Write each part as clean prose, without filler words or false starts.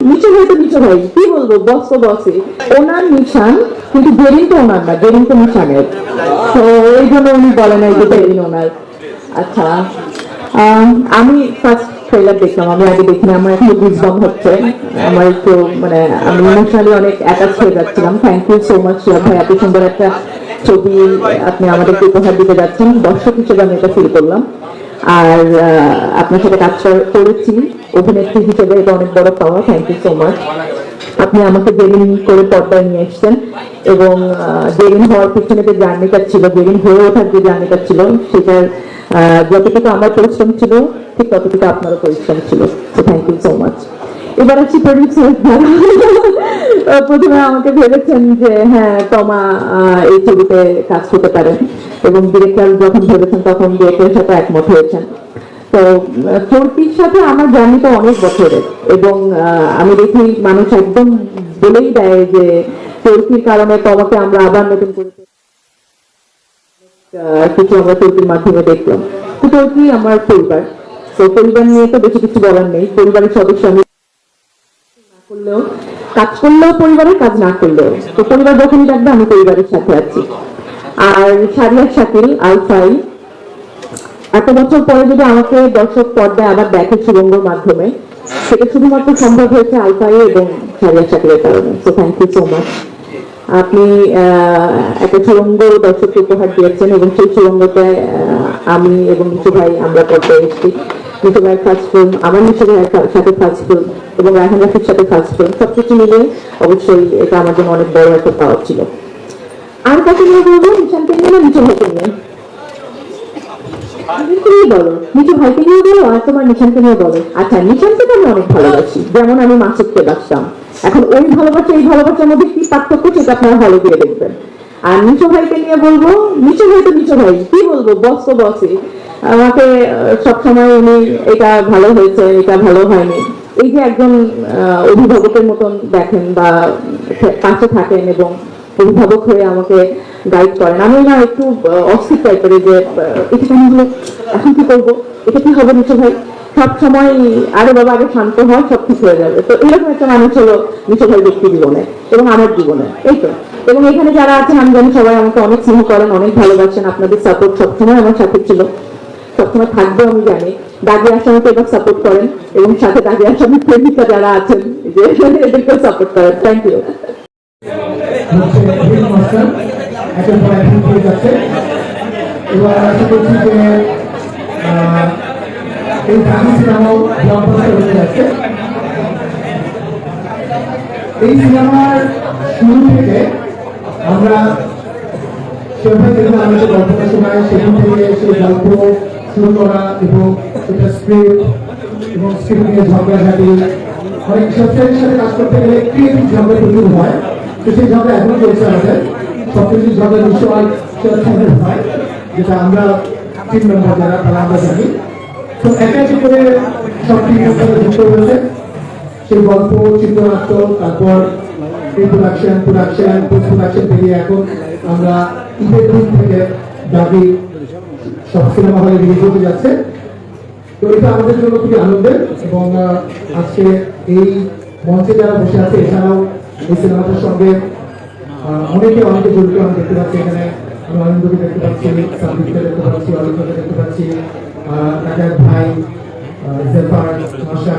নিচু ভাই তো নিচু ভাই, কি বলবো, বস তো বসে। ওনার নিশান, কিন্তু জেরিন তো ওনার না, জেরিন তো নিশানের। তো এই জন্য উনি বলে নাই যে জেরিন ওনার। আচ্ছা, আমি ফার্স্ট ট্রেলার দেখলাম, আমি আগে দেখিনি, আমার এখন গুজবাম হচ্ছে, আমার একটু মানে আমি ইমোশনালি অনেক অ্যাটাচ হয়ে যাচ্ছিলাম। থ্যাংক ইউ সো মাচ ভাই, এত সুন্দর একটা ছবি আপনি আমাদেরকে উপহার দিতে যাচ্ছেন। দর্শক হিসেবে আমি এটা ফিল করলাম। আর আপনার সাথে কাজ করেছি অভিনেত্রী হিসেবে, এটা অনেক বড় পাওয়া। Thank you so much. আপনি আমাকে জেরিন করে পর্দায় নিয়ে এসছেন, এবং জেরিন হওয়ার পিছনে যে জার্নিটা ছিল, জেরিন হয়ে ওঠার যে জার্নিটা ছিল, সেটার যতটুকু আমার পরিশ্রম ছিল ঠিক ততটুকু আপনারও পরিশ্রম ছিল। তো থ্যাংক ইউ সো মাচ। এবার আসছি প্রডিউসার। প্রথমে আমাকে ভেবেছেন যে হ্যাঁ তমা এই ছবিতে কাজ করতে পারেন, এবং ডিরেক্টর যখন ভেবেছেন তখন ডিরেক্টরের সাথে একমত হয়েছেন। তো চোরটির সাথে আমার জার্নিটা অনেক বছরের, এবং আমি দেখি মানুষ একদম বলেই দেয় যে চোরটির কারণে তোমাকে আমরা আবার নতুন করে কিছু আমরা চোরটির মাধ্যমে দেখলাম। তো চোরটি আমার পরিবার, তো পরিবার নিয়ে তো বেশি কিছু বলার নেই। পরিবারের সদস্য আমি না করলেও, কাজ করলেও পরিবারের, কাজ না করলেও তো পরিবার যখনই ডাকবে আমি পরিবারের সাথে আছি। আর সারিয়ার শাকিল আলফাই, এত বছর পরে যদি আমাকে দর্শক পর্দায় আবার দেখে সুরঙ্গর মাধ্যমে, সেটা শুধুমাত্র সম্ভব হয়েছে আলফাই এবং সারিয়া শাকিলের কারণে। So thank you so much. আপনি একটা সুরঙ্গ দর্শককে উপহার দিয়েছেন, এবং সেই সুরঙ্গতে আমি এবং নিশু ভাই আমরা পর্দায় এসেছি। নিশু ভাইয়ের ফার্স্ট ফিল্ম, আমার নিশু ভাইয়ের সাথে ফার্স্ট ফিল্ম, এবং রায়হান রাফির সাথে ফার্স্ট ফিল্ম, সবকিছু মিলে অবশ্যই এটা আমার জন্য অনেক বড় একটা পাওয়া ছিল। আর কাকে নিয়ে বলবো, নিশানকে নিয়ে না নিশু ভাইকে নিয়ে? বলো, নিচু ভাইকে নিয়ে বলো, আর তোমার নিশানকে নিয়ে বলো। আচ্ছা, নিশানকে তো আমি অনেক ভালোবাসি, যেমন আমি মাসুদকে বাসতাম। এখন ওই ভালোবাসা এই ভালোবাসার মধ্যে কি পার্থক্য, সেটা আপনারা হলে গিয়ে দেখবেন। আর নিচু ভাইকে নিয়ে বলবো, নিচু ভাই তো নিচু ভাই, কি বলবো, বস তো বসে। আমাকে সবসময় উনি এটা ভালো হয়েছে, এটা ভালো হয়নি, এই যে একজন অভিভাবকের মতন দেখেন বা পাশে থাকেন, এবং অভিভাবক হয়ে আমাকে গাইড করেন। আমি না একটু অস্থির টাইপের, যে এটা কেন হলো, এখন কি করবো, এটা কি হবে নিশু ভাই, সব সময় আরে বাবা আগে শান্ত হয়, সব ঠিক হয়ে যাবে। তো এরকম একটা মানুষ হলো নিশু ভাই ব্যক্তি জীবনে এবং আমার জীবনে, এই তো। এবং এখানে যারা আছেন আমি জানি সবাই আমাকে অনেক স্নেহ করেন, অনেক ভালোবাসেন, আপনাদের সাপোর্ট সবসময় আমার সাথে ছিল, সবসময় থাকবে আমি জানি। দাগি আসামিকে এবার সাপোর্ট করেন, এবং সাথে দাগি আসামি প্রেমিকা যারা আছেন যে এদেরকেও সাপোর্ট করেন। Thank you. এই সিনেমার শুরু থেকে আমরা সেভাবে দেখলাম, আমরা যে গল্পটা শোনাই সেখান থেকে সেই গল্প শুরু করা, এবং সেটা স্ক্রিপ্ট এবং স্ক্রিপ্ট নিয়ে ঝগড়াঝাটি, অনেক সবচেয়ে সাথে কাজ করতে গেলে ক্রিয়েটিভ ঝগড়া প্রচুর হয়। তো সেই ঝগড়া এখনো চলছে আমাদের, সবচেয়ে ঝগড়া বিষয় হয়, যেটা আমরা টিম মেম্বার যারা তারা আমরা জানি। তো একে একে করে সব টিম মেম্বার যুক্ত হয়েছে, সেই গল্প, চিত্রনাট্য, তারপর প্রোডাকশন, পোস্ট প্রোডাকশন পেরিয়ে এখন আমরা ঈদের দিন থেকে দাবি সব সিনেমা হলে রিলিজ হতে যাচ্ছে। তো এটা আমাদের জন্য খুবই আনন্দের, এবং আজকে এই মঞ্চে যারা বসে আছে, এছাড়াও এই সিনেমাটার সঙ্গে অনেকে জড়িত আমি দেখতে পাচ্ছি। এখানে আমি আনন্দকে দেখতে পাচ্ছি, সাবিককে দেখতে পাচ্ছি, অলিন্দকে দেখতে পাচ্ছি, কাকার ভাই জেফার, মাসা,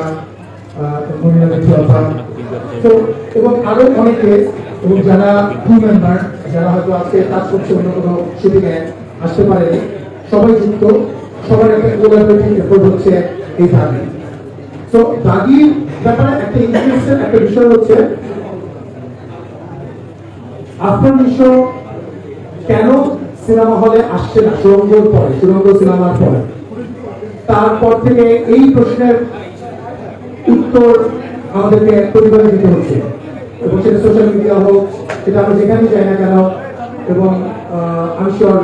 এবং আরো অনেকে, এবং যারা ক্রু মেম্বার যারা হয়তো আজকে কাজ করছে অন্য কোনো শুটিং এ আসতে পারেনি, সবাই যুক্ত, সবার একটা কোলাবোরেটিভ এফোর্ট হচ্ছে এই দাগি। তো দাগির ব্যাপারে একটা ইন্টারেস্টের একটা বিষয় হচ্ছে, আপনার বিষয় কেন সিনেমা হলে আসছে না সুরঙ্গর পরে, সুরঙ্গ সিনেমার পরে, তারপর থেকে এই প্রশ্নের উত্তর আমাদেরকে পরিবারে দিতে হচ্ছে, এবং সেটা সোশ্যাল মিডিয়া হোক, সেটা আমরা যেখানেই যাই না কেন। এবং আমি শিওর